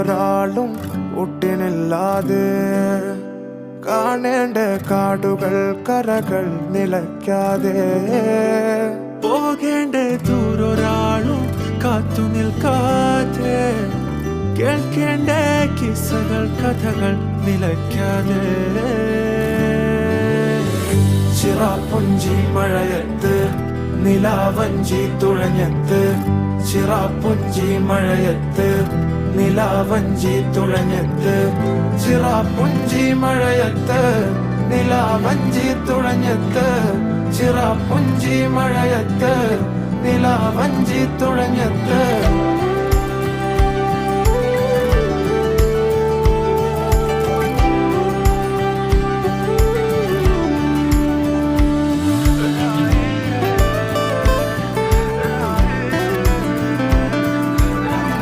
ഒരാളും ഒട്ടിനില്ലാതെ കാണേണ്ട കാടുകൾ കരകൾ നിലയ്ക്കാതെ പോകേണ്ട ദൂരൊരാളും കാത്തു നിൽക്കാതെ കേൾക്കേണ്ട കിസ്സകൾ കഥകൾ നിലയ്ക്കാതെ ചിറാപ്പുഞ്ചി മഴയത്ത് നിലാവഞ്ചി തുഴഞ്ഞത്ത് ചിറാപ്പുഞ്ചി മഴയത്ത് നിലാവഞ്ചി തുഴഞ്ഞത്ത് ചിറാപ്പുഞ്ചി മഴയത്ത് നിലാവഞ്ചി തുഴഞ്ഞത്ത് ചിറാപ്പുഞ്ചി മഴയത്ത് നിലാവഞ്ചി തുഴഞ്ഞത്ത്